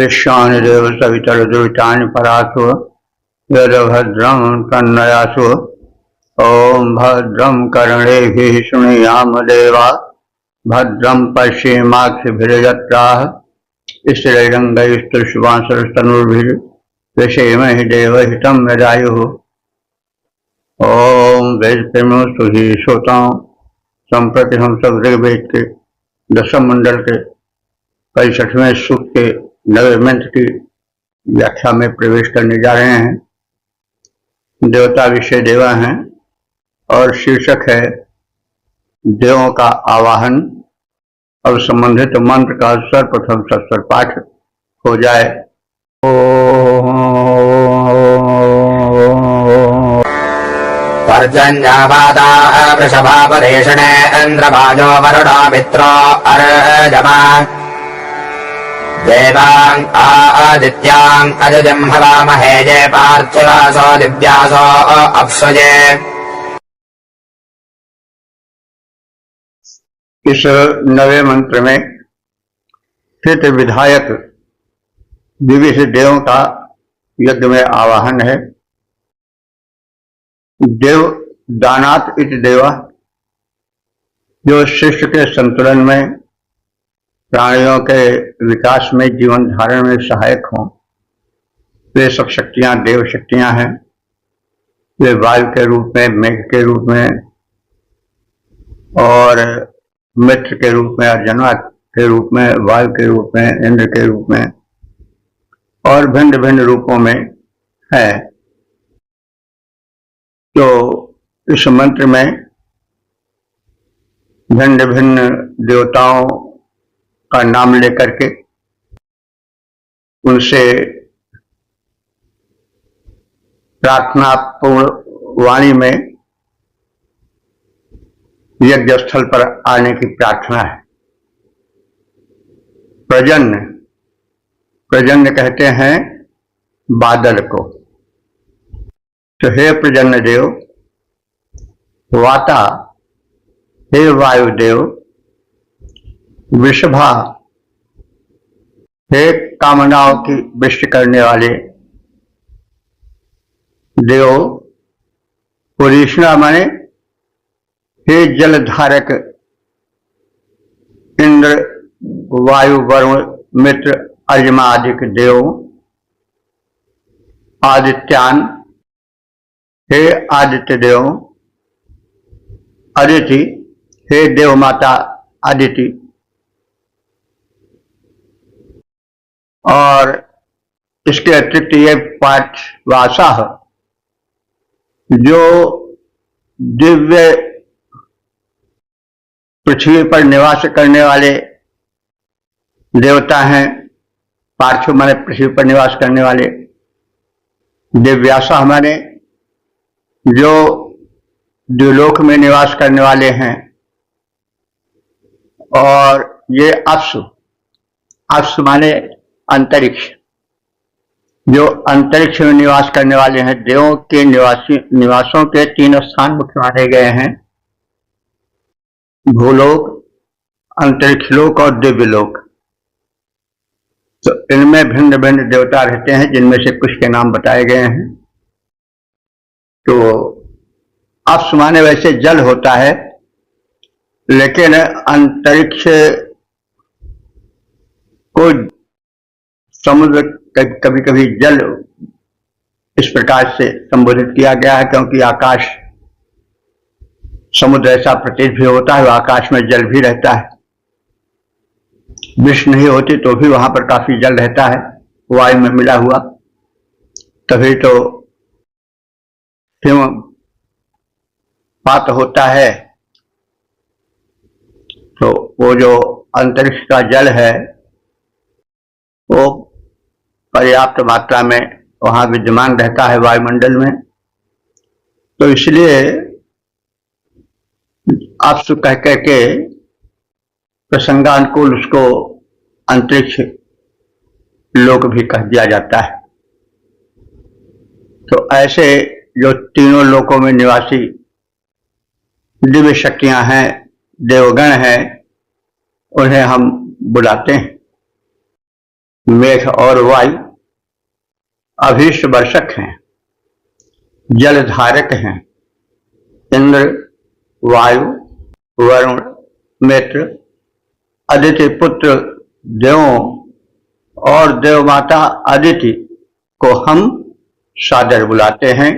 विश्वानि देव सवितरदुरितानि परासु यद्भद्रं तन्नयासु। ओम भद्रं कर्णेभिः शृणुयाम देवा भद्रं पश्येमाक्षभिर्यत्राः स्थिरैरङ्गैस्तुष्टुवांसस्तनूभिर्विषेमहि देवहितं यदायुः। ओम वेदप्रेमोस्तु हि श्रोतां संप्रति हम सब ऋग्वेद के दशम मंडल के 65वें सूक्त के 9वें मंत्र की व्याख्या में प्रवेश करने जा रहे हैं। देवता विषय देवा हैं और शीर्षक है देवों का आवाहन। और संबंधित मंत्र का सर्वप्रथम सस्वर पाठ हो जाए। पर्जन्यावादा वृषभापदेशने इंद्रभाजो वरुणो मित्रो अर्जमा देवान् आदित्यान् अजजं हवामहे ये पार्थिवासो दिव्यासो अप्सुजे। इस नवे मंत्र में स्थित विधायक विविध देवों का यज्ञ में आवाहन है। देव दानात इति देवा, जो शिष्य के संतुलन में, प्राणियों के विकास में, जीवन धारण में सहायक हों, वे सब शक्तियां देव शक्तियां हैं। वे वायु के रूप में, मेघ के रूप में और मित्र के रूप में, अर्जुना के रूप में, वायु के रूप में, इंद्र के रूप में और भिन्न भिन्न रूपों में है। तो इस मंत्र में भिन्न भिन्न देवताओं का नाम लेकर के उनसे प्रार्थनापूर्ण वाणी में यज्ञ स्थल पर आने की प्रार्थना है। प्रजन्य, प्रजन्य कहते हैं बादल को। तो हे प्रजन्य देव, वाता हे वायुदेव, वृषभा हे कामनाओं की वृष्टि करने वाले देव, पुरीषणा माने हे जलधारक इंद्र, वायु, वरुण, मित्र, अर्यमा आदि के देव, आदित्यान हे आदित्य देव, अदिति हे देव माता अदिति, और इसके अतिरिक्त ये पाठ वासा जो दिव्य पृथ्वी पर निवास करने वाले देवता हैं। पार्थिव माने पृथ्वी पर निवास करने वाले, दिव्यासा हमारे जो द्युलोक में निवास करने वाले हैं। और ये अप्सु, अप्सु माने अंतरिक्ष, जो अंतरिक्ष में निवास करने वाले हैं। देवों के निवासों के 3 स्थान मुख्य माने गए हैं: भूलोक, अंतरिक्ष लोक और दिव्यलोक। तो इनमें भिन्न भिन्न देवता रहते हैं, जिनमें से कुछ के नाम बताए गए हैं। तो अप्सु माने वैसे जल होता है, लेकिन अंतरिक्ष को समुद्र कभी कभी जल इस प्रकार से संबोधित किया गया है, क्योंकि आकाश समुद्र ऐसा प्रतीत भी होता है, आकाश में जल भी रहता है। विष नहीं होती तो भी वहां पर काफी जल रहता है, वायु में मिला हुआ। तभी तो हिमपात होता है। तो वो जो अंतरिक्ष का जल है वो पर्याप्त मात्रा में वहां विद्यमान रहता है वायुमंडल में। तो इसलिए अप्सु कह करके प्रसंगानुकूल उसको अंतरिक्ष लोक भी कह दिया जाता है। तो ऐसे जो तीनों लोकों में निवासी दिव्य शक्तियां हैं, देवगण हैं, उन्हें हम बुलाते हैं। मेघ और वायु अभीष्ट वर्षक हैं, जल धारक हैं। इंद्र, वायु, वरुण, मित्र, अदिति पुत्र देवों और देवमाता अदिति को हम सादर बुलाते हैं।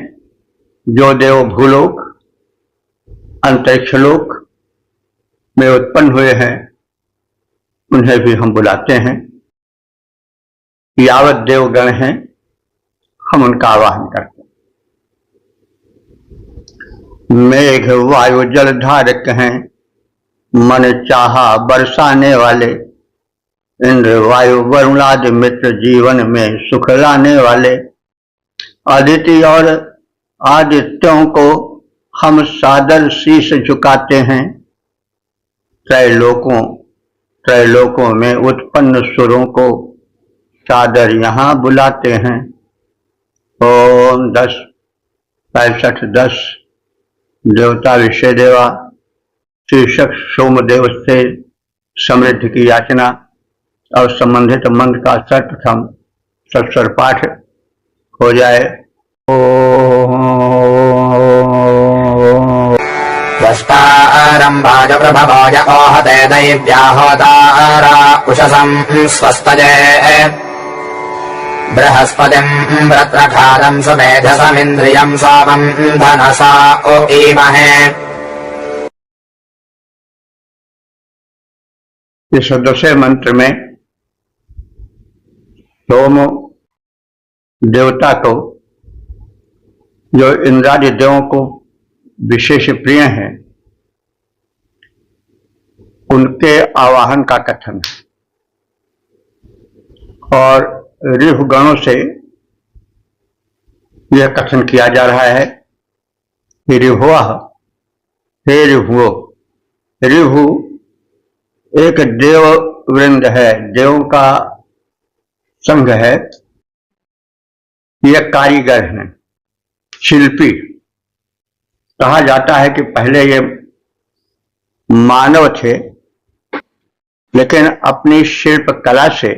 जो देव भूलोक अंतरिक्ष लोक में उत्पन्न हुए हैं उन्हें भी हम बुलाते हैं। यावत देवगण हैं हम उनका आवाहन करते हैं। मेघ वायु जल धारक हैं, मन चाहा बरसाने वाले। इंद्र वायु वरुण आदि मित्र जीवन में सुख लाने वाले। अदिति और आदित्यों को हम सादर शीश झुकाते हैं। त्रैलोकों में उत्पन्न सुरों को सादर यहाँ बुलाते हैं। ओम 10 65 10 देवता विषय देवा शीर्षक सोमदेव से समृद्धि की याचना और संबंधित मंत्र का सर्वप्रथम सत्स्वर पाठ हो जाए। त्वष्टारम्भाज प्रभवाय ओहते दैव्याहोतारा उषसं स्वस्तजे बृहस्पतिं व्रत्रखादं सुमेधसमिन्द्रियं सोमं धनसा उईमहे। इस 10वें मंत्र में सोम देवता को, जो इंद्रादि देवों को विशेष प्रिय हैं, उनके आवाहन का कथन और ऋभुगणों से यह कथन किया जा रहा है कि ऋभुः, हे ऋभुओ। ऋभु एक देव वृंद है, देवों का संघ है। यह कारीगर हैं, शिल्पी। कहा जाता है कि पहले ये मानव थे, लेकिन अपनी शिल्प कला से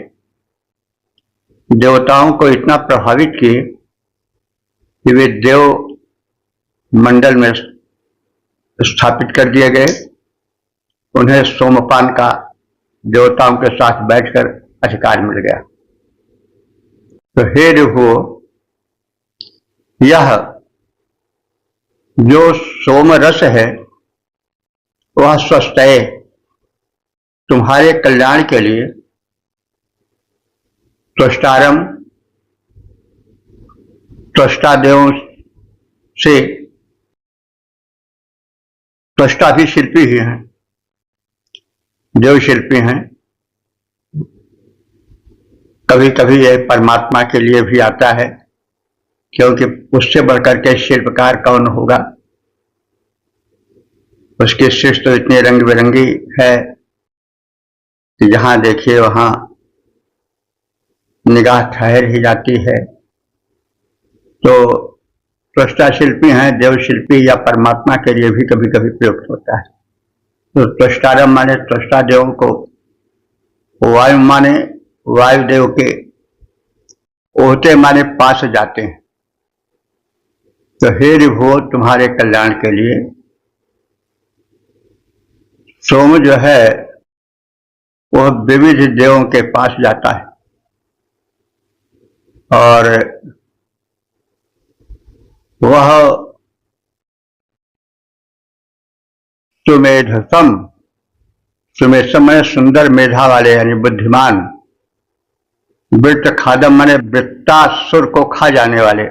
देवताओं को इतना प्रभावित किए कि वे देव मंडल में स्थापित कर दिए गए। उन्हें सोमपान का देवताओं के साथ बैठकर अधिकार मिल गया। तो हे ऋभुओ, यह जो सोम रस है वह स्वस्थय तुम्हारे कल्याण के लिए त्वष्टारम, त्वष्टा देवों से, त्वष्टा भी शिल्पी ही हैं, देव शिल्पी हैं। कभी कभी यह परमात्मा के लिए भी आता है, क्योंकि उससे बढ़कर के शिल्पकार कौन होगा। उसकी सृष्टि तो इतनी रंग बिरंगी है कि जहां देखिए वहां निगाह ठहर ही जाती है। तो त्वष्टा शिल्पी हैं, देव शिल्पी या परमात्मा के लिए भी कभी कभी प्रयुक्त होता है। तो त्वष्टारम माने त्वष्टा देवों को, वायु माने वायुदेव के, ओहते माने पास जाते हैं। तो हे ऋभुओ, तुम्हारे कल्याण के लिए सोम जो है वह विविध देवों के पास जाता है और वह सुमेधसम, सुमेधसम माने सुंदर मेधा वाले यानी बुद्धिमान। वृत्त खादम माने वृत्तासुर को खा जाने वाले,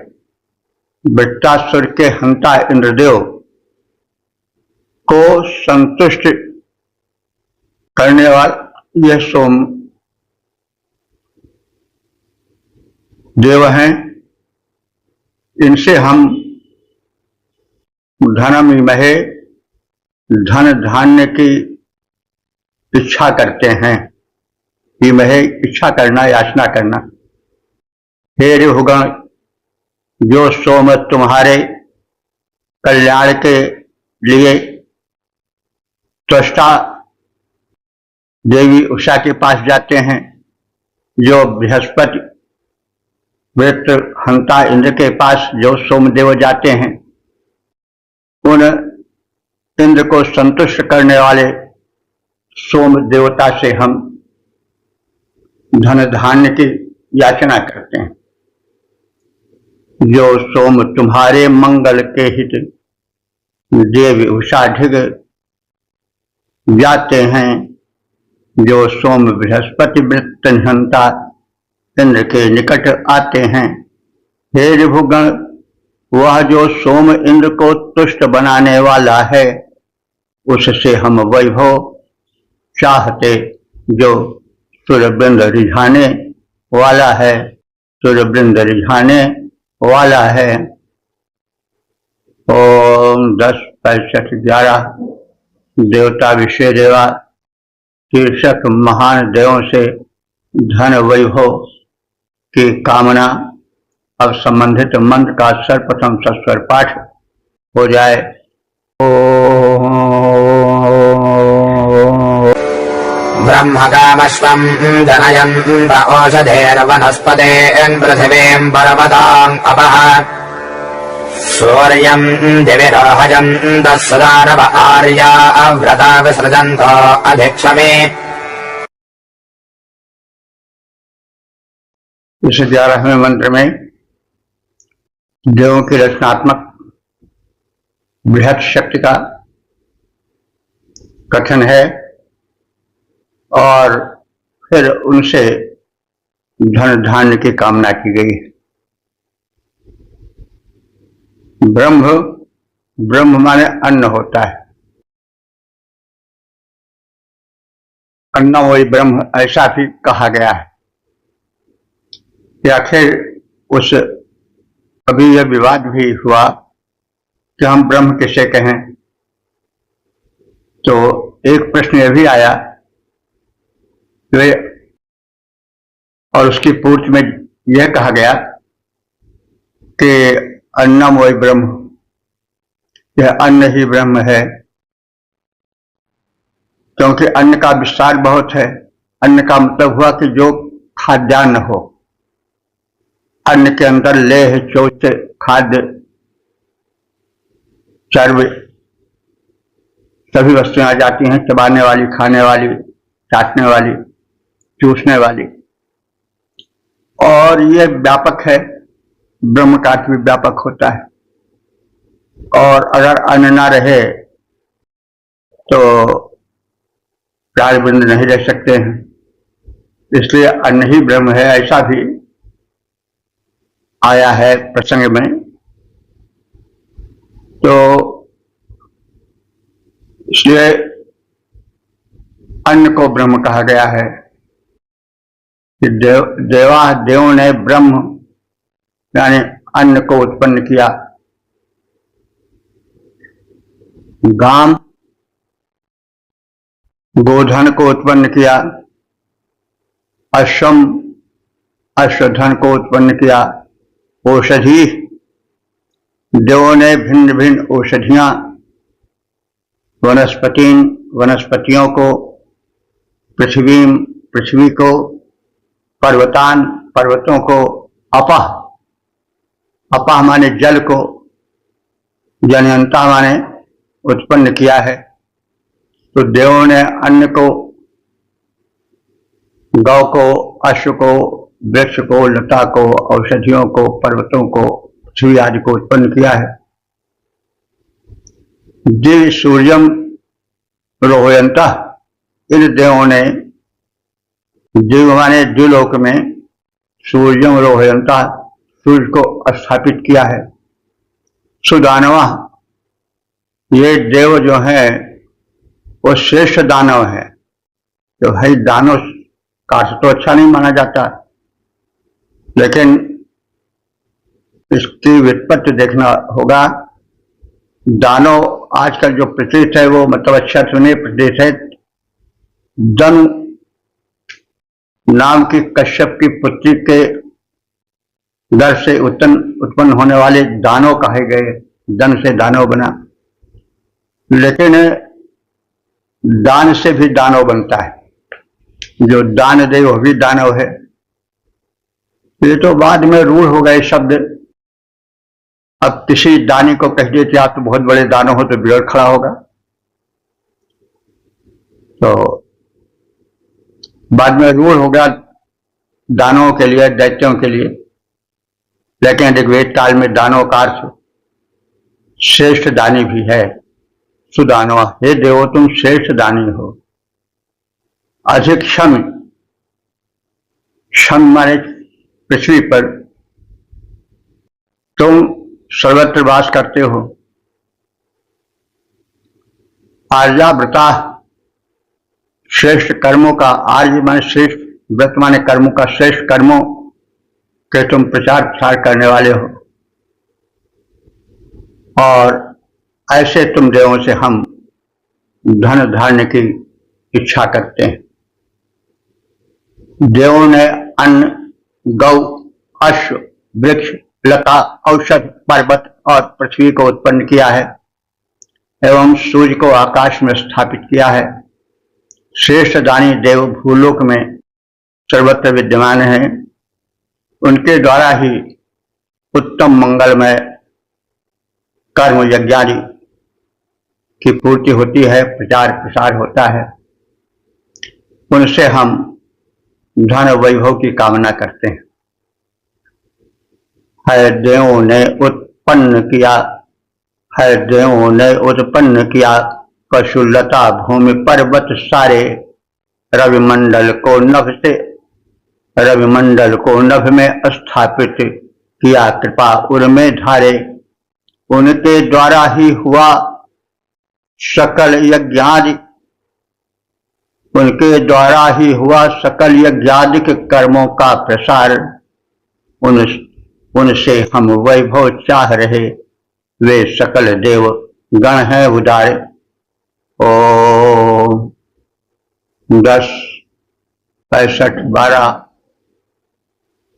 वृत्तासुर के हंता इंद्रदेव को संतुष्ट करने वाले यह सोम देव हैं। इनसे हम धनम महे, धन धान्य की इच्छा करते हैं। महे इच्छा करना, याचना करना। हे ऋभुगण, जो सोम तुम्हारे कल्याण के लिए त्वष्टा देवी उषा के पास जाते हैं, जो बृहस्पति वृत्त हंता इंद्र के पास जो सोमदेव जाते हैं, उन इंद्र को संतुष्ट करने वाले सोम देवता से हम धन धान्य की याचना करते हैं। जो सोम तुम्हारे मंगल के हित देव उषाधिक जाते हैं, जो सोम बृहस्पति वृत्त हंता इंद्र के निकट आते हैं। हे रिभुगण, वह जो सोम इंद्र को तुष्ट बनाने वाला है, उससे हम वैभव चाहते, जो सूर्यवृंद रिझाने वाला है, सूर्यवृंद रिझाने वाला है। ओम 10, 65, 11 देवता विषय देवा शीर्षक महान देवों से धन वैभव की कामना। अब संबंधित मंत्र का सर्वप्रथम सस्वर पाठ हो जाए। ब्रह्मकामश्वम् जनयन्त ओषधेर्वनस्पतेन् पृथिवीम् पर्वताम् अपः सूर्यम् दिविरोहयन्तः सुदानव आर्या व्रता विसृजन्तो अधिक्षमे। इस 11वें मंत्र में देवों की रचनात्मक बृहत शक्ति का कथन है और फिर उनसे धन धान्य की कामना की गई है। ब्रह्म माने अन्न होता है। अन्न वही ब्रह्म, ऐसा भी कहा गया है। आखिर उस कभी यह विवाद भी हुआ कि हम ब्रह्म किसे कहें, तो एक प्रश्न यह भी आया और उसकी पूर्ति में यह कहा गया कि अन्नम वही ब्रह्म, यह अन्न ही ब्रह्म है, क्योंकि अन्न का विस्तार बहुत है। अन्न का मतलब हुआ कि जो खाद्यान्न हो, अन्न के अंदर लेह चोच खाद्य चर्व सभी वस्तुएं आ जाती हैं, चबाने वाली, खाने वाली, चाटने वाली, चूसने वाली, और ये व्यापक है। ब्रह्म का अर्थ भी व्यापक होता है। और अगर अन्न ना रहे तो प्राणवृंद नहीं रह सकते हैं, इसलिए अन्न ही ब्रह्म है, ऐसा भी आया है प्रसंग में। तो इसलिए अन्न को ब्रह्म कहा गया है कि देवों ने ब्रह्म यानी अन्न को उत्पन्न किया। गाम गोधन को उत्पन्न किया, अश्वम अश्वधन को उत्पन्न किया, औषधि देवों ने भिन्न भिन्न औषधियां, वनस्पतियों को, पृथ्वी को, पर्वतों को, अपह माने जल को, जनयंता माने उत्पन्न किया है। तो देवों ने अन्न को, गौ को, अश्व को, वृक्ष को, लता को, औषधियों को, पर्वतों को, पृथ्वी आदि को उत्पन्न किया है। दिव्य सूर्यम रोहयंता, इन देवों ने, दिव्य माने द्विलोक में, सूर्यम रोहयंता, सूर्य को स्थापित किया है। सुदानवा, ये देव जो है वो श्रेष्ठ दानव है। तो भाई दानव का तो अच्छा नहीं माना जाता, लेकिन इसकी व्युत्पत्ति देखना होगा। दानव आजकल जो प्रचलित है वो मतलब अच्छा तो नहीं प्रचलित है। दन नाम की कश्यप की पुत्री के दर से उत्पन्न होने वाले दानव कहे गए, दन से दानव बना। लेकिन दान से भी दानव बनता है। जो दान दे वो भी दानव है। ये तो बाद में रूढ़ हो गए शब्द। अब किसी दानी को कह देते आप तो बहुत बड़े दानों हो तो बिगड़ खड़ा होगा, तो बाद में रूढ़ हो गया दानों के लिए, दैत्यों के लिए। लेकिन ऋग्वेद काल में दानों का अर्थ श्रेष्ठ दानी भी है। सुदानो, हे देवो तुम श्रेष्ठ दानी हो। अधिक क्षम, क्षम माने पृथ्वी पर तुम सर्वत्र वास करते हो। आर्याव्रता, श्रेष्ठ कर्मों का, आर्य माने श्रेष्ठ, व्रत माने कर्मों का, श्रेष्ठ कर्मों के तुम प्रचार प्रसार करने वाले हो। और ऐसे तुम देवों से हम धन धान्य की इच्छा करते हैं। देवों ने अन्न, गौ, अश्व, वृक्ष, लता, औषध, पर्वत और पृथ्वी को उत्पन्न किया है एवं सूर्य को आकाश में स्थापित किया है। श्रेष्ठ दानी देव भूलोक में सर्वत्र विद्यमान हैं। उनके द्वारा ही उत्तम मंगलमय कर्म यज्ञादि की पूर्ति होती है, प्रचार प्रसार होता है। उनसे हम धन वैभव की कामना करते हैं। है देवों ने उत्पन्न किया, है देवों ने उत्पन्न किया कशुलता भूमि पर्वत सारे, रविमंडल को नभ से, रविमंडल को नभ में स्थापित किया कृपा उर्मे धारे। उनके द्वारा ही हुआ सकल यज्ञादि, उनके द्वारा ही हुआ सकल यज्ञादिक कर्मों का प्रसार। उनसे हम वैभव चाह रहे, वे सकल देव गण हैं उदारे। ओ 10, 65, 12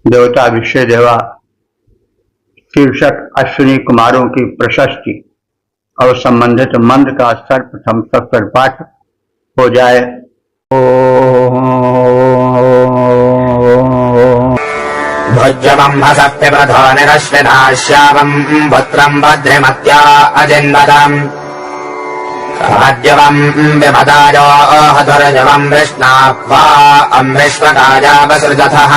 देवता विषय देवा शीर्षक अश्विनी कुमारों की प्रशस्ति और संबंधित मंत्र का सर्वप्रथम सत्तर पाठ हो जाए। भुजबं हसप्यप्रधानरश्मिनाश्यावं पुत्रं भद्रमत्या अजिन्वदम् राज्यवं विमदायो हधुर्जवं विष्णाक्वा अमृष्वकाया वसृजथः।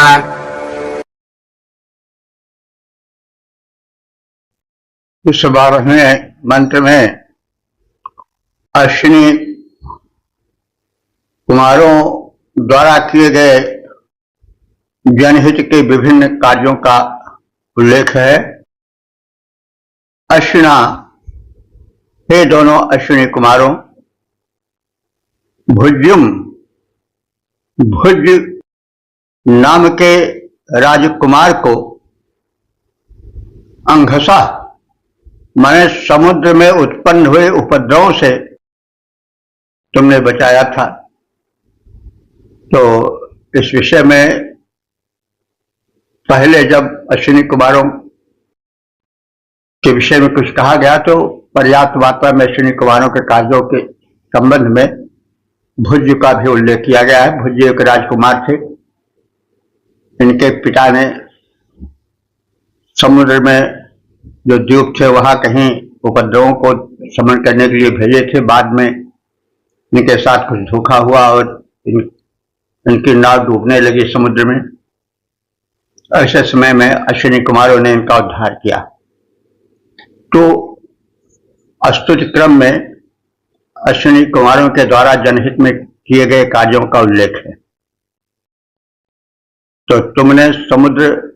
इस 12वें मंत्र में अश्विनी कुमारों द्वारा किए गए जनहित के विभिन्न कार्यों का उल्लेख है। अश्विना, हे दोनों अश्विनी कुमारों, भुज्युम, भुज नाम के राजकुमार को अंघसा माने समुद्र में उत्पन्न हुए उपद्रव से तुमने बचाया था। तो इस विषय में पहले जब अश्विनी कुमारों के विषय में कुछ कहा गया तो पर्याप्त मात्रा में अश्विनी कुमारों के कार्यों के संबंध में भुज का भी उल्लेख किया गया है। भुज एक राजकुमार थे। इनके पिता ने समुद्र में जो द्वीप थे वहां कहीं उपद्रवों को शमन करने के लिए भेजे थे। बाद में इनके साथ कुछ धोखा हुआ और इनकी नाव डूबने लगी समुद्र में। ऐसे समय में अश्विनी कुमारों ने इनका उद्धार किया। तो स्तुति क्रम में अश्विनी कुमारों के द्वारा जनहित में किए गए कार्यों का उल्लेख है। तो तुमने समुद्र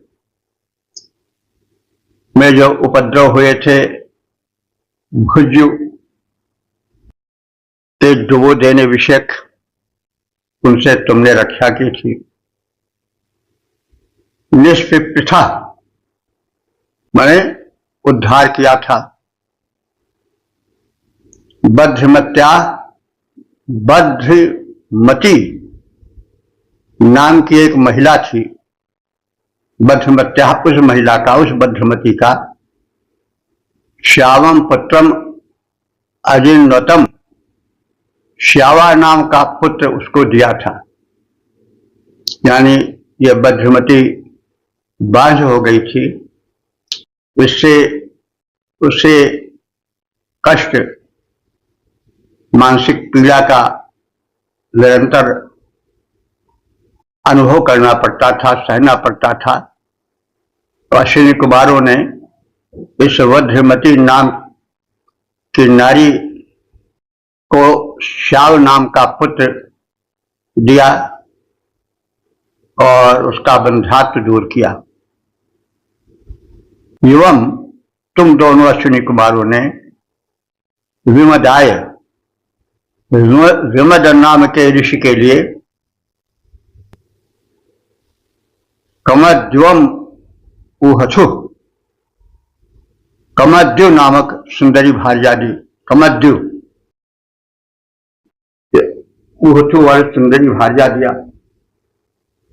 में जो उपद्रव हुए थे, भुज के डुबो देने विषयक, उनसे तुमने रक्षा की थी। निष्पिपृथा मैंने उद्धार किया था। बद्रमत्या, बद्रमती नाम की एक महिला थी। बद्रमत्या उस महिला का, उस बद्रमती का, श्यावम पुत्रम अजिन्वतम, श्यावा नाम का पुत्र उसको दिया था। यानी ये बद्रमती बांझ हो गई थी, इससे उसे कष्ट, मानसिक पीड़ा का निरंतर अनुभव करना पड़ता था, सहना पड़ता था। तो अश्विनी कुमारों ने इस वध्यमती नाम की नारी को श्याल नाम का पुत्र दिया और उसका बंधात्व दूर किया। एवं तुम दोनों अश्विनी कुमारों ने विमदाय, विमद नाम के ऋषि के लिए कमद्युम उहथु, कमद्यु नामक सुंदरी भार्या दी। कमद्यु, उहथु वाले सुंदरी भार्या दिया।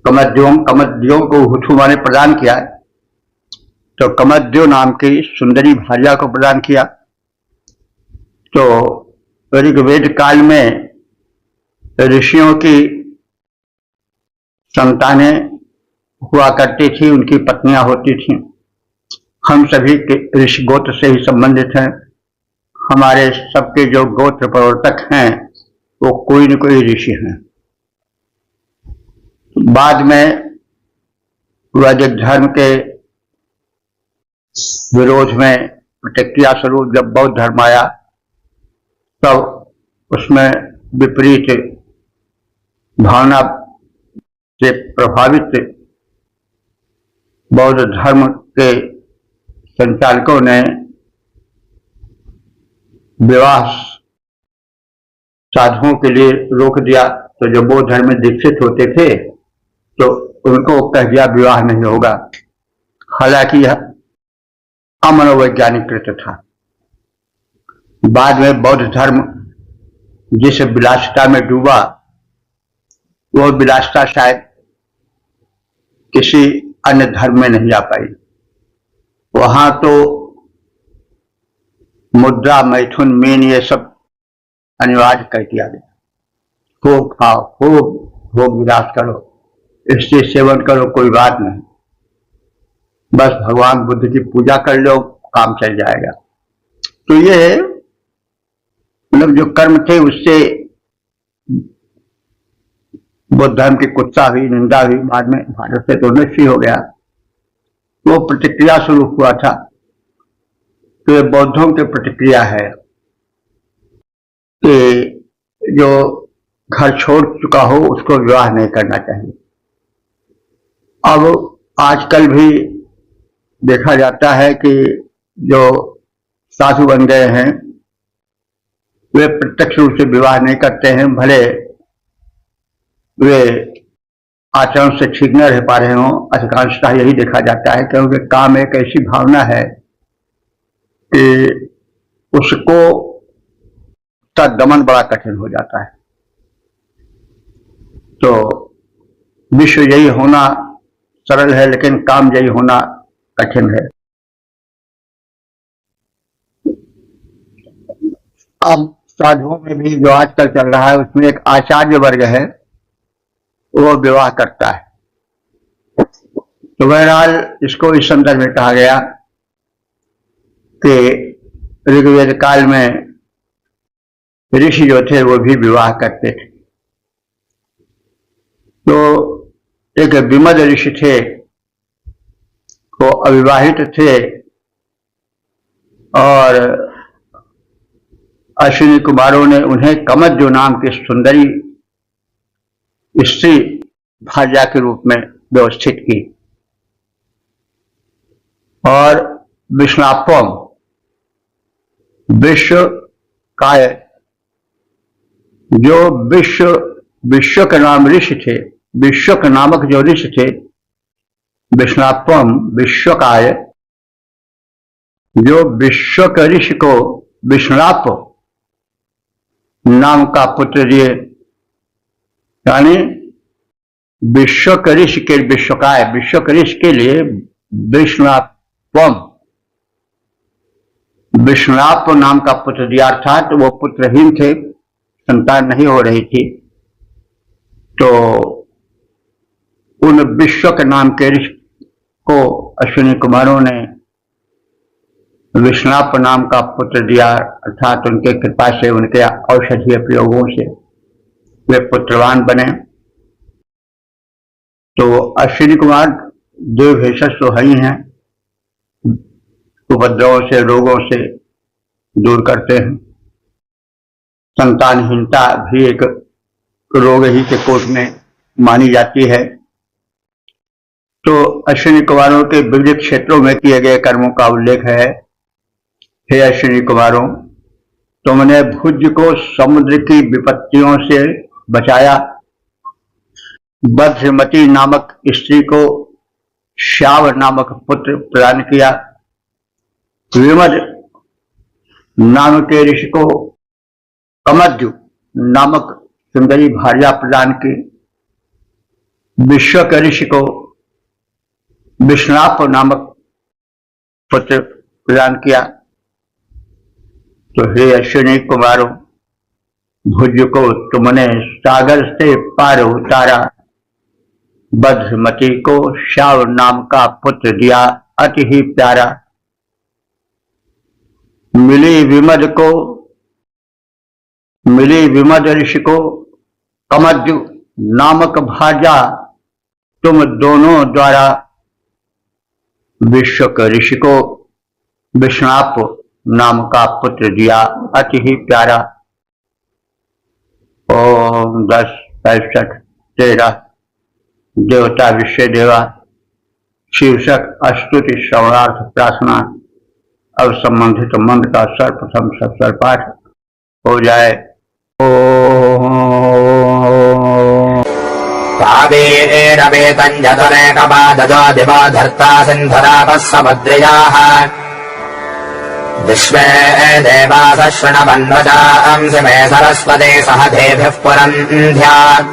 कमद्युम, कमद्यों को उहथु माने प्रदान किया, तो कमद्यो नाम की सुंदरी भार्या को प्रदान किया। तो ऋग्वेद काल में ऋषियों की संतानें हुआ करती थी, उनकी पत्नियां होती थी। हम सभी के ऋषि गोत्र से ही संबंधित हैं। हमारे सबके जो गोत्र प्रवर्तक हैं वो कोई न कोई ऋषि हैं। बाद में वैदिक धर्म के विरोध में प्रतिक्रिया स्वरूप जब बौद्ध धर्म आया, तब उसमें विपरीत भावना से प्रभावित बौद्ध धर्म के संचालकों ने विवाह साधुओं के लिए रोक दिया। तो जो बौद्ध धर्म में दीक्षित होते थे तो उनको कह दिया विवाह नहीं होगा। हालांकि यह अमनोवैज्ञानिक कृत्य था। बाद में बौद्ध धर्म जिस विलासिता में डूबा, वो विलासिता शायद किसी अन्य धर्म में नहीं आ पाई। वहां तो मुद्रा, मैथुन, मीन ये सब अनिवार्य कर दिया गया। खूब खाओ, खूब भोग विलास करो, इससे सेवन करो, कोई बात नहीं, बस भगवान बुद्ध की पूजा कर लो, काम चल जाएगा। तो ये मतलब जो कर्म थे उससे बौद्ध धर्म की कुत्सा हुई, निंदा हुई। बाद में भारत से तो नष्ट हो गया। वो प्रतिक्रिया स्वरूप हुआ था। तो ये बौद्धों की प्रतिक्रिया है कि जो घर छोड़ चुका हो उसको विवाह नहीं करना चाहिए। अब आजकल भी देखा जाता है कि जो साधु बन गए हैं वे प्रत्यक्ष रूप से विवाह नहीं करते हैं, भले वे आचरण से ठीक न रह पा रहे हों। अधिकांशतः यही देखा जाता है, क्योंकि काम एक ऐसी भावना है कि उसको का दमन बड़ा कठिन हो जाता है। तो विश्व यही होना सरल है, लेकिन काम यही होना कठिन है। अब साधुओं में भी जो आजकल चल रहा है उसमें एक आचार्य वर्ग है, वो विवाह करता है। तो बहरहाल इसको इस संदर्भ में कहा गया कि ऋग्वेद काल में ऋषि जो थे वो भी विवाह करते थे। तो एक विमद ऋषि थे, वो अविवाहित थे और अश्विनी कुमारों ने उन्हें कमद्यो नाम की सुंदरी स्त्री भार्या के रूप में व्यवस्थित की। और विष्णापम, विश्व काय, जो विश्व के नाम ऋषि थे, विश्व के नामक जो ऋषि थे, विष्णापम विश्वकाय, जो विश्व के ऋषि को विष्णाप नाम का पुत्र दिए। यानी विश्व के ऋषि के विश्वकाय, विश्व के ऋषि के लिए विष्णापम, विष्णाप नाम का पुत्र दिया। अर्थात वो पुत्रहीन थे, संतान नहीं हो रही थी। तो उन विश्व के नाम के ऋषि को अश्विनी कुमारों ने विष्णाप नाम का पुत्र दिया, अर्थात उनके कृपा से, उनके औषधीय प्रयोगों से वे पुत्रवान बने। तो अश्विनी कुमार देव भेषज तो ही हैं, उपद्रवों से, रोगों से दूर करते हैं। संतानहीनता भी एक रोग ही के कोट में मानी जाती है। तो अश्विनी कुमारों के विविध क्षेत्रों में किए गए कर्मों का उल्लेख है। हे अश्विनी कुमारों, तुमने भुज को समुद्र की विपत्तियों से बचाया, बद्रमती नामक स्त्री को श्याव नामक पुत्र प्रदान किया, विमद नाम के ऋषि को कमद्यु नामक सुंदरी भार्या प्रदान की, विश्व के ऋषि को विष्णाप नामक पुत्र प्रदान किया। तो हे अश्विनी कुमारों, भुज को तुमने सागर से पार उतारा, बद्रमती को श्याव नाम का पुत्र दिया, अति ही प्यारा। मिली विमद ऋषि को कमद्यु नामक भार्या, तुम दोनों द्वारा विश्व के ऋषि को विष्णाप नाम का पुत्र दिया, अति ही प्यारा। ओम 10, 65, 13 देवता विषय देवा शीर्षक अस्तुति श्रवणार्थ प्रार्थना। अब संबंधित मंत्र का सर्वप्रथम सत्सर पाठ हो जाए। धर्ता सिन्धरापः समुद्रयाः विश्वे देवाः शृण्वन्वजांसि मे सरस्वती सह देभिः पुरन्ध्यात्।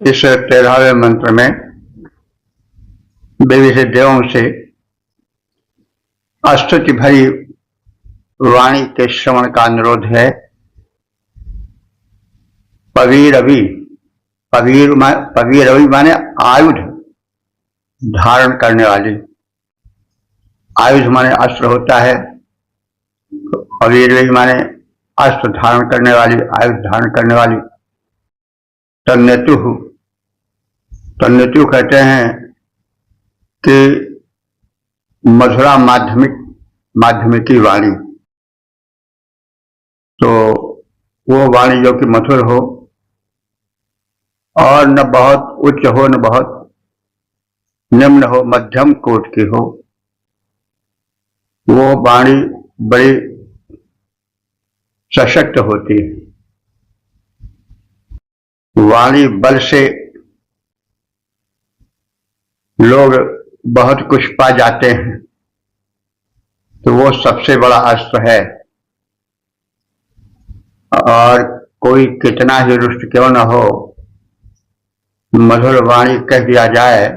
इस 13वें मंत्र में विविध देवों से स्तुति भरी वाणी के श्रवण का अनुरोध है। पवीरवि माने आयुध धारण करने वाली, आयुध माने अस्त्र होता है। पवीरवि माने अस्त्र धारण करने वाली, आयुध धारण करने वाली। तन्नेतु कहते हैं कि मधुरा माध्यमिकी वाणी। तो वो वाणी जो कि मधुर हो और न बहुत उच्च हो न बहुत निम्न हो, मध्यम कोट की हो, वो वाणी बड़ी सशक्त होती है। वाणी बल से लोग बहुत कुछ पा जाते हैं, तो वो सबसे बड़ा अस्त्र है। और कोई कितना ही रुष्ट क्यों न हो, मधुर वाणी कह दिया जाए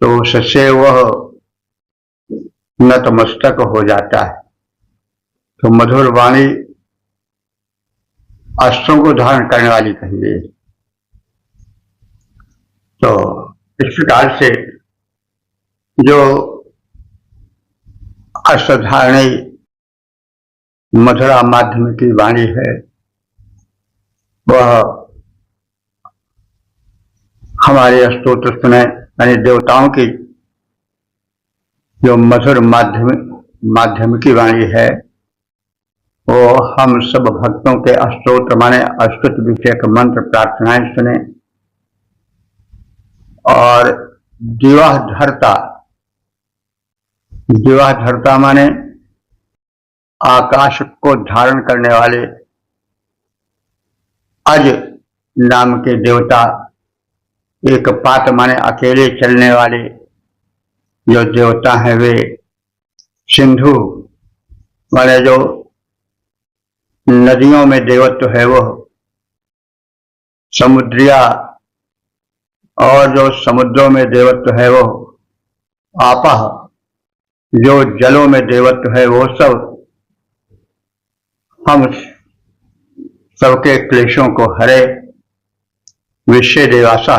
तो उससे वह नतमस्तक हो जाता है। तो मधुर वाणी अस्त्रों को धारण करने वाली कहिए। तो इस प्रकार से जो असाधारणी मधुरा माध्यम की वाणी है, वह हमारे स्तोत्र सुने, यानी देवताओं की जो मधुर माध्यम की वाणी है, वो हम सब भक्तों के स्तोत्र माने स्तुति विषयक मंत्र प्रार्थनाएं सुने। और दिवा धरता माने आकाश को धारण करने वाले अज नाम के देवता, एक पात माने अकेले चलने वाले जो देवता हैं, वे सिंधु माने जो नदियों में देवत्व है, वो समुद्रिया, और जो समुद्रों में देवत्व है वो आपह, जो जलों में देवत्व है वो सब हम सबके क्लेशों को हरे विश्व देवासा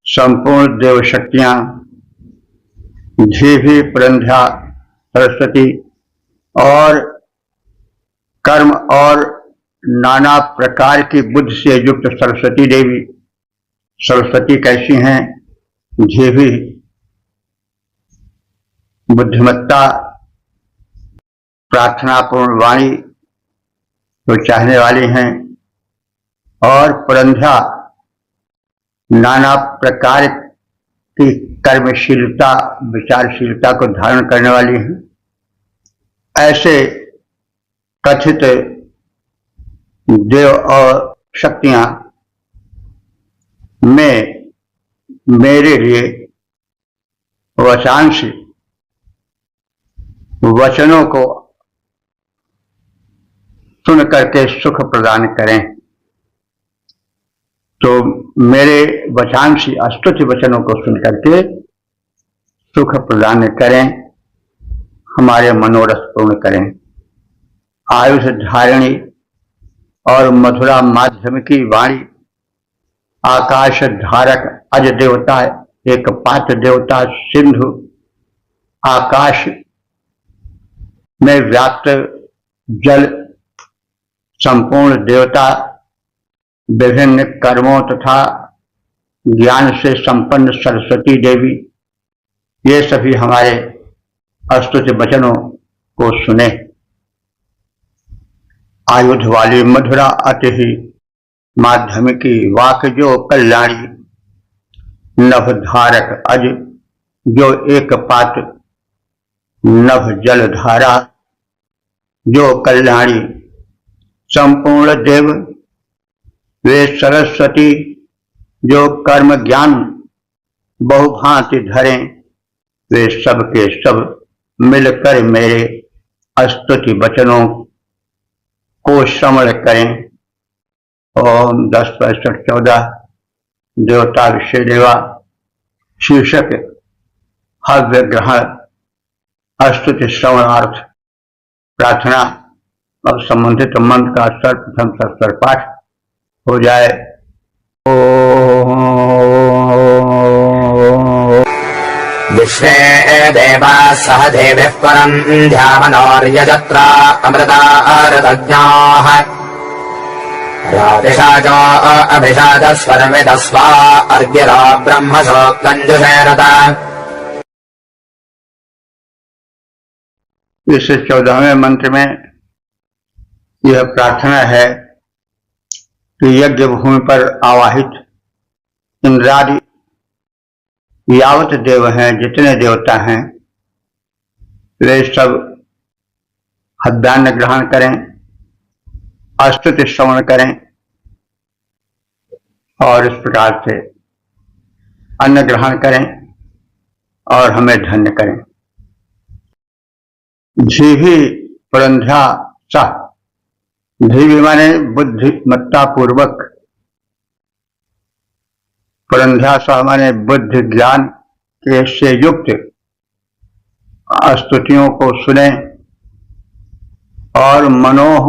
संपूर्ण देव शक्तियां धीभी पुरंध्या सरस्वती और कर्म और नाना प्रकार की बुद्धि से युक्त सरस्वती देवी। सरस्वती कैसी हैं? धीभी बुद्धिमत्ता, प्रार्थनापूर्ण वाणी जो चाहने वाली हैं, और पुरंध्या नाना प्रकार की कर्मशीलता विचारशीलता को धारण करने वाली हैं। ऐसे कथित देव और शक्तियां में मेरे लिए वचांश वचनों को सुन करके सुख प्रदान करें। तो मेरे वचांशी स्तुति वचनों को सुन करके सुख प्रदान करें, हमारे मनोरथ पूर्ण करें। आयुष धारिणी और मधुरा माध्यम की वाणी, आकाश धारक अज देवता, एक पात्र देवता, सिंधु आकाश में व्याप्त जल संपूर्ण देवता, विभिन्न कर्मों तथा ज्ञान से संपन्न सरस्वती देवी, ये सभी हमारे स्तुति वचनों को सुने। आयुध वाली मधुरा अति ही माध्यमिकी वाक जो कल्याणी, नभ धारक अज जो एक पात्र, नभ जल धारा जो कल्याणी, संपूर्ण देव वे सरस्वती जो कर्म ज्ञान बहुभांति धरें, वे सब के सब मिलकर मेरे स्तुति वचनों को श्रवण करें। ओम 10:14 देवता विषय देवा शीर्षक हव्य ग्रहण स्तुति श्रवणार्थ प्रार्थना। अब संबंधित मंत्र का सर्वप्रथम सस्तर पाठ हो जाए। विश्वे देवाः सह देवः परम् ध्यामनोर्यजत्रा अमृतारतज्ञाः रातिषाचो अभिषादस्वर्विदस्वा अर्गिरो ब्रह्मसोक्तञ्जुषेरत। इस 14वें मंत्र में यह प्रार्थना है कि यज्ञ भूमि पर आवाहित इंद्रादि यावत देव हैं, जितने देवता हैं, वे सब हव्यान्न ग्रहण करें, स्तुति श्रवण करें और इस प्रकार से अन्न ग्रहण करें और हमें धन्य करें। धीभी पुरंध्या सह, धीवी माने बुद्धिमत्ता पूर्वक, पुरंध्या सह माने बुद्धि ज्ञान के से युक्त स्तुतियों को सुने और मनोह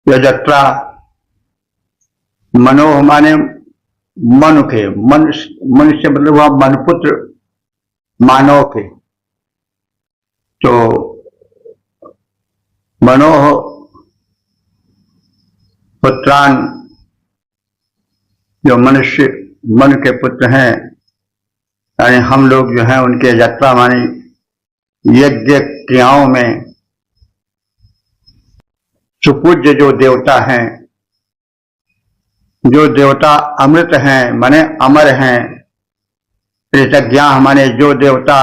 यजत्रा, मनोह माने मन के, मनुष्य मतलब वह मनपुत्र मानव के, तो मनोह पुत्रान जो मनुष्य मन के पुत्र हैं, यानी हम लोग जो हैं उनके यात्रा मानी यज्ञ क्रियाओं में सुपूज्य जो देवता हैं, जो देवता अमृत हैं माने अमर हैं, कृतज्ञा माने जो देवता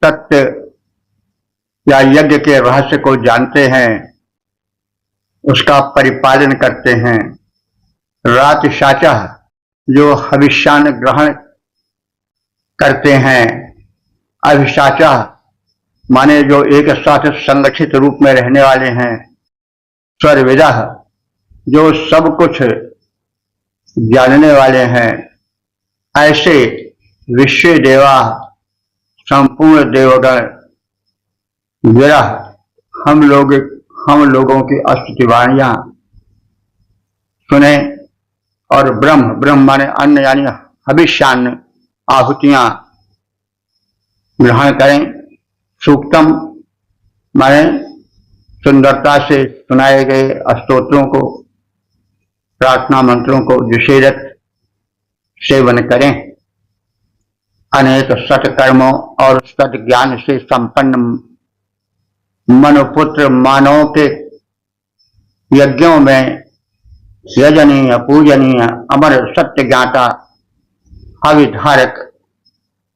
सत्य या यज्ञ के रहस्य को जानते हैं, उसका परिपालन करते हैं। रात शाचा जो हविष्यान्न ग्रहण करते हैं, अभिशाचा माने जो एक साथ संगठित रूप में रहने वाले हैं, सर्वविदा जो सब कुछ जानने वाले हैं। ऐसे विश्व देवा संपूर्ण देवगण विरह हम लोगों की स्तुति वाणियां सुने और ब्रह्म, ब्रह्म माने अन्न यानी हविष्यान्न, आहुतियां ग्रहण करें। सूक्तम माने सुंदरता से सुनाए गए स्तोत्रों को, प्रार्थना मंत्रों को जुशेरत सेवन करें। अनेक सत्कर्मों और सद्ज्ञान से संपन्न मनुपुत्र मानवों के यज्ञों में यजनीय, पूजनीय, अमर सत्य ज्ञाता, हविधारक,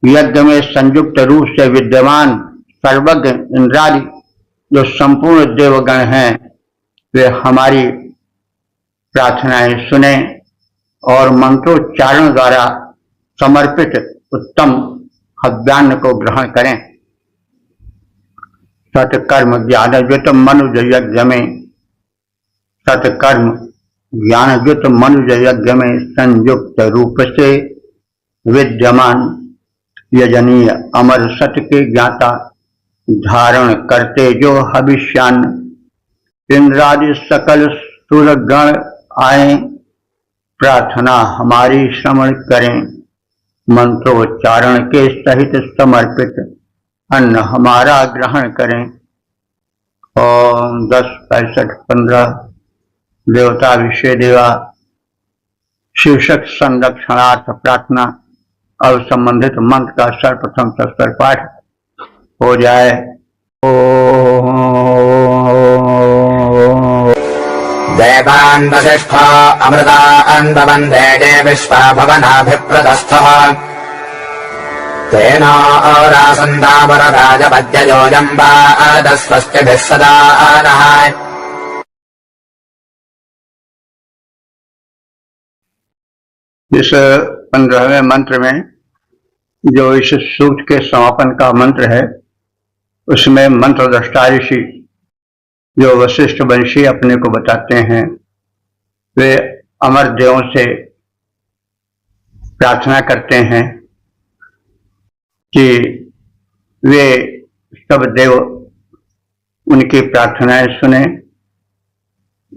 यज्ञ में संयुक्त रूप से विद्यमान सर्वज्ञ इंद्रादि जो संपूर्ण देवगण हैं, वे हमारी प्रार्थनाएं सुने और मंत्रोच्चारण द्वारा समर्पित उत्तम हव्यान्न को ग्रहण करें। सत्कर्म ज्ञानयुत मनुज यज्ञ में, सत्कर्म ज्ञानयुत मनुज यज्ञ में संयुक्त रूप से विद्यमान यजनीय अमर सत्य के ज्ञाता, धारण करते जो हविष्यान्न, इंद्रादि सकल सुरगण आए, प्रार्थना हमारी श्रवण करें। मंत्रोच्चारण के सहित समर्पित अन्न हमारा ग्रहण करें। ओम 10, 65, 15 देवता विषय देवा शीर्षक संरक्षणार्थ प्रार्थना। अब संबंधित मंत्र का सर्वप्रथम सस्तर पाठ हो जाए। देवान् वसिष्ठा अमृतान् ववन्दे विश्वा भवनाभिप्रदस्थः तेन रासन्दावरराजपद्ययोऽयं वादस्वस्तिभिः सदा नः। इस 15वें मंत्र में जो इस सूक्त के समापन का मंत्र है, उसमें मंत्र द्रष्टा ऋषि जो वशिष्ठ वंशी अपने को बताते हैं, वे अमर देवों से प्रार्थना करते हैं कि वे सब देव उनकी प्रार्थनाएं सुने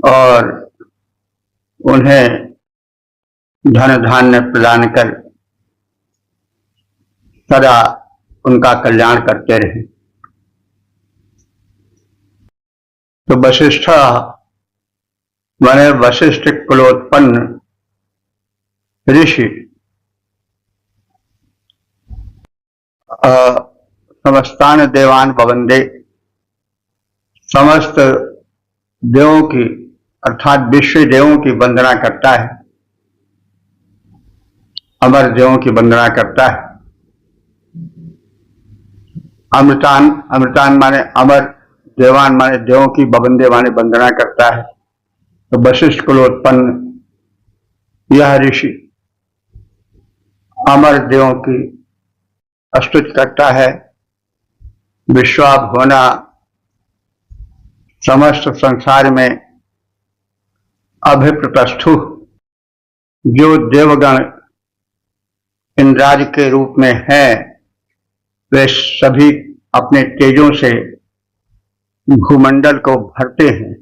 और उन्हें धन धान्य प्रदान कर सदा उनका कल्याण करते रहे। तो वशिष्ठ माने वशिष्ठ कुलोत्पन्न ऋषि समस्तान देवान ववंदे, समस्त देवों की अर्थात विश्व देवों की वंदना करता है, अमर देवों की वंदना करता है। अमृतान, अमृतान माने अमर, देवान माने देवों की, बवंदे माने वंदना करता है। तो वशिष्ठ कुलोत्पन्न यह ऋषि अमर देवों की स्तुति करता है। विश्वाभुवना समस्त संसार में अभिप्रतस्थु जो देवगण इंद्रादि के रूप में हैं, वे सभी अपने तेजों से भूमंडल को भरते हैं।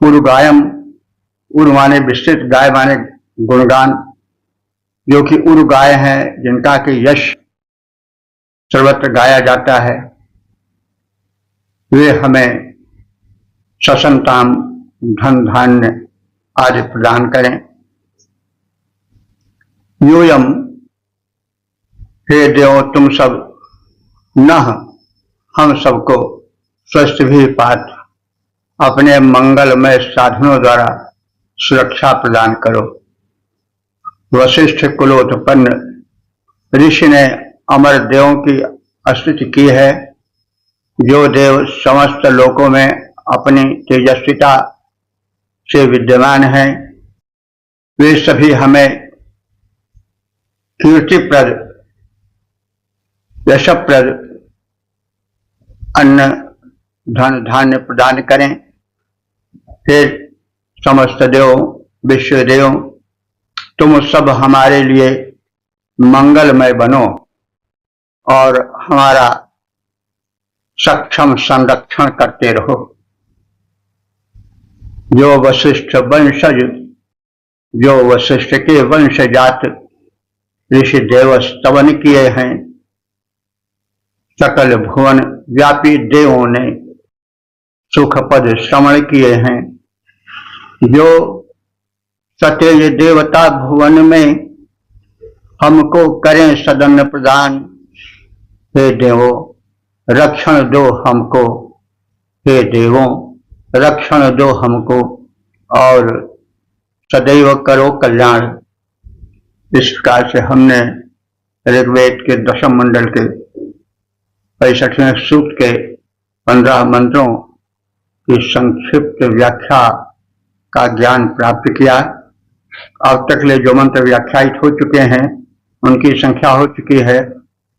उरुगायम, उर माने विस्तृत, गाय माने गुणगान, जो कि उरुगाय हैं, जिनका कि यश सर्वत्र गाया जाता है, वे हमें ससंतान, धन धान्य आदि प्रदान करें। यूयम, हे देव तुम सब, नह हम सबको स्वस्थ भी पात अपने मंगलमय साधनों द्वारा सुरक्षा प्रदान करो। वशिष्ठ कुलोत्पन्न ऋषि ने अमर देवों की स्तुति की है, जो देव समस्त लोकों में अपनी तेजस्विता से विद्यमान हैं। वे सभी हमें कीर्तिप्रद, यशप्रद अन्न धन धान्य प्रदान करें। फिर समस्त देव, विश्व देव, तुम सब हमारे लिए मंगलमय बनो और हमारा सक्षम संरक्षण करते रहो। जो वशिष्ठ वंशज जो वशिष्ठ के वंश जात ऋषि देव स्तवन किए हैं, सकल भुवन व्यापी देवों ने सुख पद श्रवण किए हैं। जो सतेज देवता भुवन में हमको करें सदन प्रदान, हे देवों रक्षण दो हमको, हे देवों रक्षण दो हमको, और सदैव करो कल्याण। इस प्रकार से हमने ऋग्वेद के दशम मंडल के 65वें सूक्त के 15 मंत्रों की संक्षिप्त व्याख्या का ज्ञान प्राप्त किया। अब तक ले जो मंत्र व्याख्यायित हो चुके हैं उनकी संख्या हो चुकी है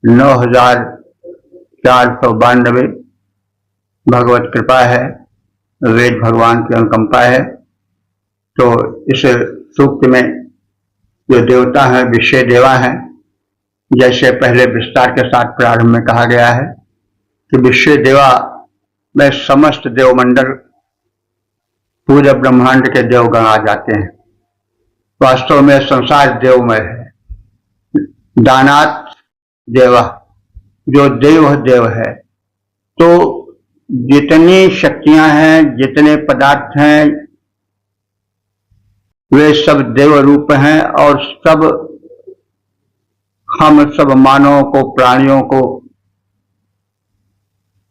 9492। भगवत कृपा है, वेद भगवान की अनुकंपा है। तो इस सूक्त में जो देवता हैं विषय देवा हैं, जैसे पहले विस्तार के साथ प्रारंभ में कहा गया है कि विषय देवा में समस्त देवमंडल पूरे ब्रह्मांड के देवगण आ जाते हैं। वास्तव में संसार देवमय है। दानात देवा, जो देव है। तो जितनी शक्तियां हैं, जितने पदार्थ हैं, वे सब देव रूप हैं और सब हम सब मानवों को, प्राणियों को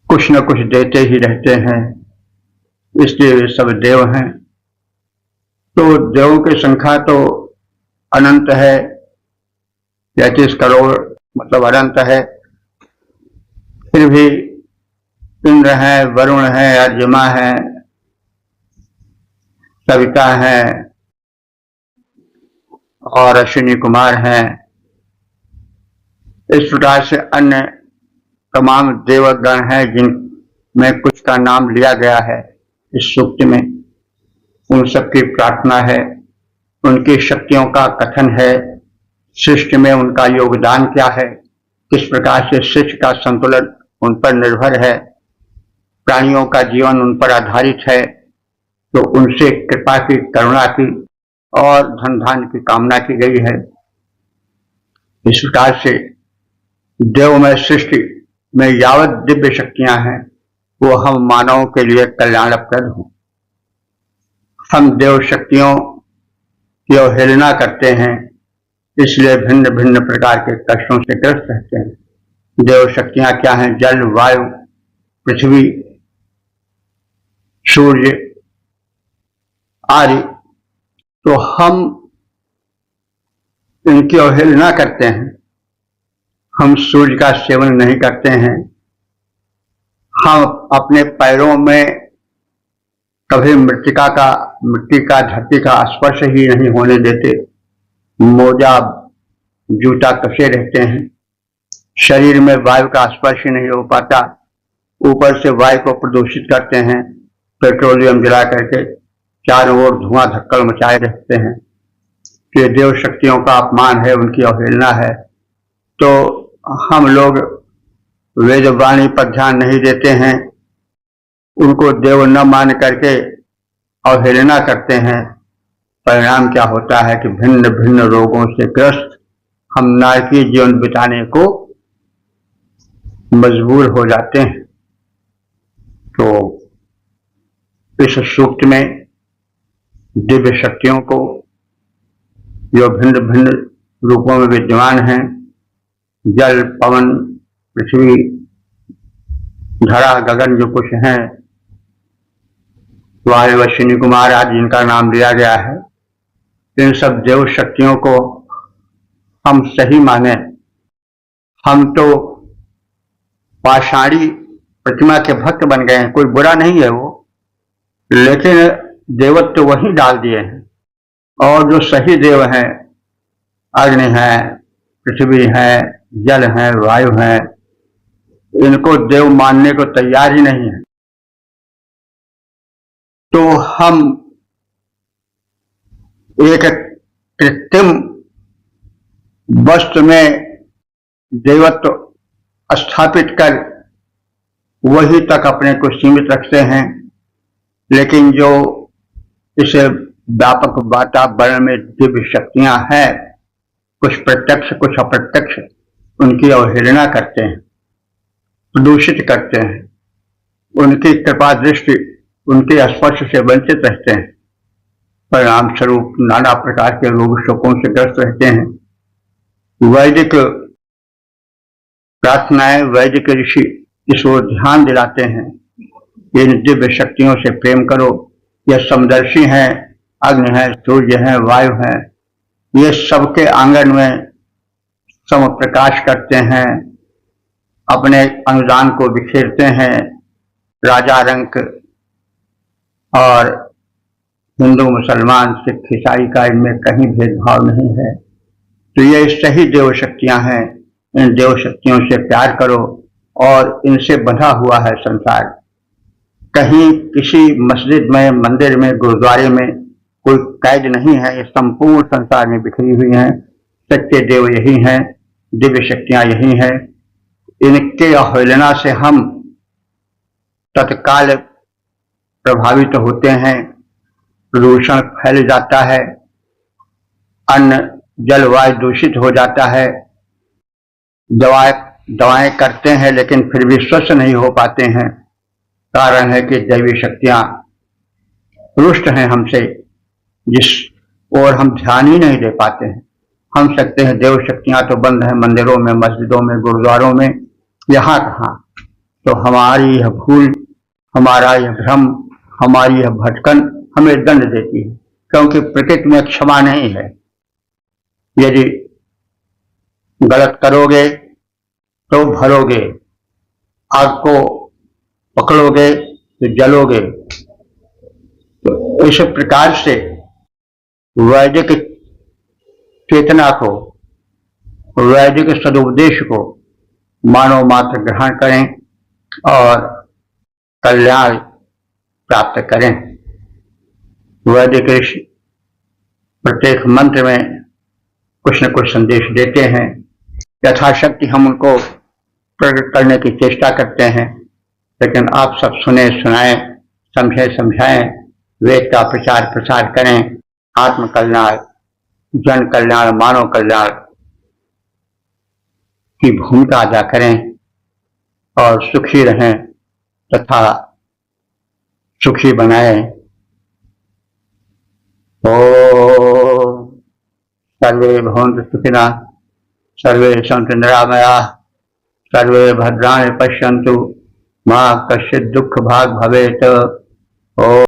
कुछ न कुछ देते ही रहते हैं, इसलिए वे सब देव हैं। तो देवों की संख्या तो अनंत है, 33 करोड़ मतलब अनंत है। फिर भी इंद्र है, वरुण है, अर्यमा है, सविता है और अश्विनी कुमार हैं। इस प्रकार से अन्य तमाम देवगण हैं जिनमें कुछ का नाम लिया गया है इस सूक्त में। उन सबकी प्रार्थना है, उनकी शक्तियों का कथन है, सृष्टि में उनका योगदान क्या है, किस प्रकार से सृष्टि का संतुलन उन पर निर्भर है, प्राणियों का जीवन उन पर आधारित है। तो उनसे कृपा की, करुणा की और धन धान्य की कामना की गई है। इस प्रकार से देवमय सृष्टि में यावत दिव्य शक्तियां हैं वो हम मानवों के लिए कल्याणप्रद हों। हम देव शक्तियों की अवहेलना करते हैं, इसलिए भिन्न भिन्न प्रकार के कष्टों से ग्रस्त रहते हैं। देव शक्तियां क्या हैं? जल, वायु, पृथ्वी, सूर्य आदि। तो हम इनकी अवहेलना करते हैं। हम सूर्य का सेवन नहीं करते हैं। हम अपने पैरों में कभी मिट्टी का, धरती का स्पर्श ही नहीं होने देते। मोजा, जूता कसे रहते हैं। शरीर में वायु का स्पर्श ही नहीं हो पाता। ऊपर से वायु को प्रदूषित करते हैं, पेट्रोलियम जला करके चारों ओर धुआं धक्कड़ मचाए रहते हैं। ये देव शक्तियों का अपमान है, उनकी अवहेलना है। तो हम लोग वेदवाणी पर ध्यान नहीं देते हैं, उनको देव न मान करके अवहेलना करते हैं। परिणाम क्या होता है कि भिन्न भिन्न रोगों से ग्रस्त हम नारकीय जीवन बिताने को मजबूर हो जाते हैं। तो इस सूक्त में दिव्य शक्तियों को, जो भिन्न भिन्न रूपों में विद्यमान हैं, जल, पवन, पृथ्वी, धरा, गगन जो कुछ हैं, वायु, अश्विनी कुमार आदि जिनका नाम लिया गया है, इन सब देव शक्तियों को हम सही माने। हम तो पाषाणी प्रतिमा के भक्त बन गए हैं। कोई बुरा नहीं है वो, लेकिन देवत्व तो वही डाल दिए हैं। और जो सही देव हैं, अग्नि है, पृथ्वी है, जल है, वायु है, इनको देव मानने को तैयार ही नहीं है। तो हम एक कृत्रिम वस्तु में देवत्व स्थापित कर वही तक अपने को सीमित रखते हैं। लेकिन जो इस व्यापक वातावरण में दिव्य शक्तियां हैं, कुछ प्रत्यक्ष कुछ अप्रत्यक्ष उनकी अवहेलना करते हैं, प्रदूषित करते हैं, उनकी कृपा दृष्टि उनके स्पर्श से वंचित रहते हैं, परिणाम स्वरूप नाना प्रकार के रोग शोकों से ग्रस्त रहते हैं। वैदिक प्रार्थनाएं, वैदिक ऋषि इस ओर ध्यान दिलाते हैं, इन दिव्य शक्तियों से प्रेम करो। यह समदर्शी हैं, अग्नि है, सूर्य है, वायु है, ये सबके आंगन में सम प्रकाश करते हैं, अपने अनुदान को बिखेरते हैं। राजा रंक और हिंदू मुसलमान सिख ईसाई का इनमें कहीं भेदभाव नहीं है। तो ये सही देव शक्तियां हैं, इन देव शक्तियों से प्यार करो और इनसे बंधा हुआ है संसार। कहीं किसी मस्जिद में, मंदिर में, गुरुद्वारे में कोई कैद नहीं है, ये संपूर्ण संसार में बिखरी हुई हैं। सच्चे देव यही हैं, दिव्य शक्तियां यही हैं। इनके अवहेलना से हम तत्काल प्रभावित होते हैं, प्रदूषण फैल जाता है, अन्न जलवायु दूषित हो जाता है, दवाएं करते हैं लेकिन फिर भी स्वस्थ नहीं हो पाते हैं। कारण है कि दैवी शक्तियां रुष्ट हैं हमसे, जिस ओर हम ध्यान ही नहीं दे पाते हैं। हम सकते हैं देव शक्तियां तो बंद हैं मंदिरों में, मस्जिदों में, गुरुद्वारों में, यहाँ कहाँ। तो हमारी यह भूल, हमारा यह भ्रम, हमारी यह भटकन हमें दंड देती है, क्योंकि प्रकृति में क्षमा नहीं है। यदि गलत करोगे तो भरोगे, आग को पकड़ोगे तो जलोगे। तो इस प्रकार से वैदिक चेतना को, वैदिक सदुपदेश को मानव मात्र ग्रहण करें और कल्याण प्राप्त करें। वैदिक ऋषि प्रत्येक मंत्र में कुछ न कुछ संदेश देते हैं, यथाशक्ति हम उनको प्रकट करने की चेष्टा करते हैं, लेकिन आप सब सुने सुनाएं, समझे समझाएं, वेद का प्रचार प्रसार करें। आत्म कल्याण, जन कल्याण, मानव कल्याण की भूमिका अदा करें और सुखी रहें तथा सुखी बनाएं। ओम सर्वे भवन्तु सुखिनः, सर्वे सन्तु निरामयाः, सर्वे भद्राणि पश्यन्तु, मा कश्चित् दुःख भाग् भवेत्। ओम।